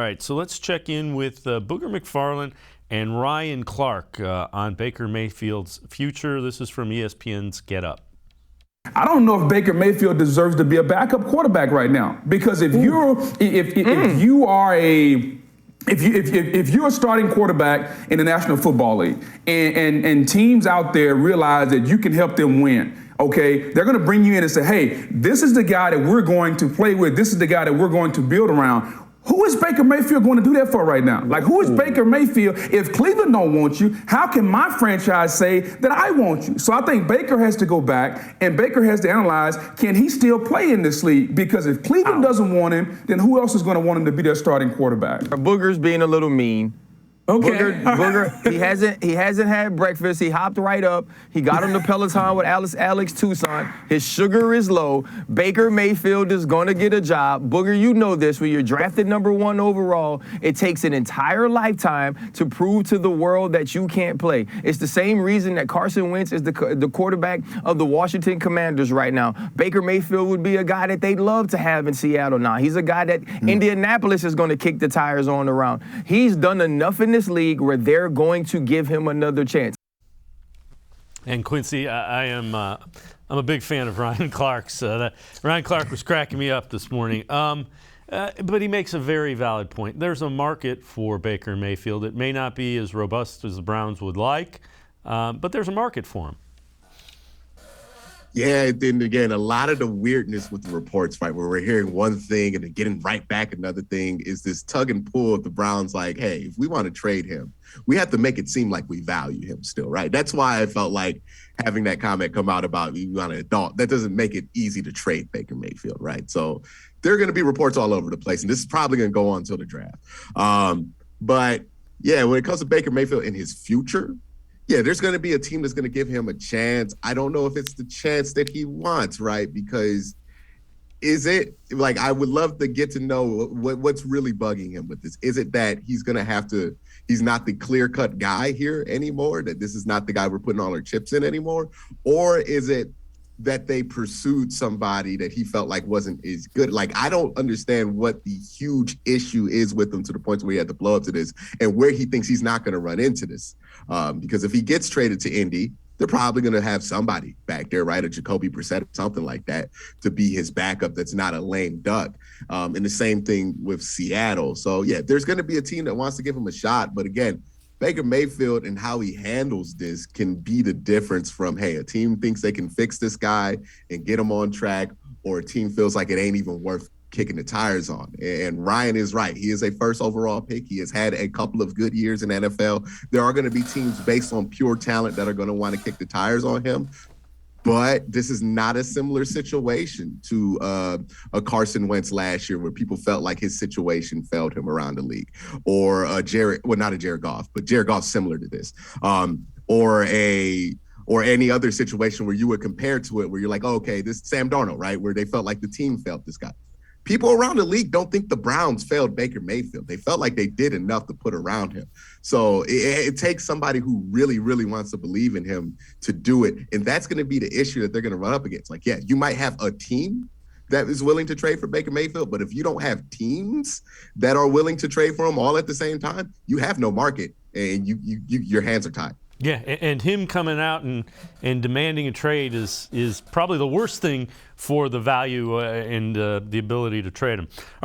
right, so let's check in with Booger McFarland and Ryan Clark on Baker Mayfield's future. This is from ESPN's Get Up. I don't know if Baker Mayfield deserves to be a backup quarterback right now, because if you're a starting quarterback in the National Football League and teams out there realize that you can help them win, okay, they're going to bring you in and say, hey, this is the guy that we're going to play with. This is the guy that we're going to build around. Who is Baker Mayfield going to do that for right now? Like, who is Baker Mayfield? If Cleveland don't want you, how can my franchise say that I want you? So I think Baker has to go back, and Baker has to analyze, can he still play in this league? Because if Cleveland doesn't want him, then who else is going to want him to be their starting quarterback? Booger's being a little mean. Okay. Booger, he hasn't had breakfast. He hopped right up. He got on the Peloton with Alex Toussaint. His sugar is low. Baker Mayfield is going to get a job. Booger, you know this. When you're drafted #1 overall, it takes an entire lifetime to prove to the world that you can't play. It's the same reason that Carson Wentz is the quarterback of the Washington Commanders right now. Baker Mayfield would be a guy that they'd love to have in Seattle now. He's a guy that Indianapolis is going to kick the tires on around. He's done enough in this league where they're going to give him another chance. And Quincy, I'm a big fan of Ryan Clark's. Ryan Clark was cracking me up this morning. But he makes a very valid point. There's a market for Baker Mayfield. It may not be as robust as the Browns would like, but there's a market for him. Yeah, then again, a lot of the weirdness with the reports, right, where we're hearing one thing and then getting right back another thing, is this tug and pull of the Browns like, hey, if we want to trade him, we have to make it seem like we value him still, right? That's why I felt like having that comment come out about we want an adult, that doesn't make it easy to trade Baker Mayfield, right? So there are going to be reports all over the place, and this is probably going to go on until the draft. But, yeah, when it comes to Baker Mayfield and his future, yeah, there's going to be a team that's going to give him a chance. I don't know if it's the chance that he wants, right? Because is it, like, I would love to get to know what's really bugging him with this. Is it that he's going to have to, he's not the clear-cut guy here anymore, that this is not the guy we're putting all our chips in anymore? Or is it that they pursued somebody that he felt like wasn't as good? Like, I don't understand what the huge issue is with him to the point where he had to blow up to this, and where he thinks he's not going to run into this. Because if he gets traded to Indy, they're probably going to have somebody back there, right? A Jacoby Brissett or something like that to be his backup that's not a lame duck. And the same thing with Seattle. So, yeah, there's going to be a team that wants to give him a shot. But again, Baker Mayfield and how he handles this can be the difference from, hey, a team thinks they can fix this guy and get him on track, or a team feels like it ain't even worth kicking the tires on. And Ryan is right. He is a first overall pick. He has had a couple of good years in the NFL. There are going to be teams based on pure talent that are going to want to kick the tires on him. But this is not a similar situation to a Carson Wentz last year, where people felt like his situation failed him around the league, or not a Jared Goff, but Jared Goff similar to this, or any other situation where you would compare to it, where you're like, oh, okay, this is Sam Darnold, right? Where they felt like the team failed this guy. People around the league don't think the Browns failed Baker Mayfield. They felt like they did enough to put around him. So it takes somebody who really, really wants to believe in him to do it. And that's going to be the issue that they're going to run up against. Like, yeah, you might have a team that is willing to trade for Baker Mayfield, but if you don't have teams that are willing to trade for him all at the same time, you have no market, and your hands are tied. Yeah, and him coming out and demanding a trade is probably the worst thing for the value and the ability to trade him.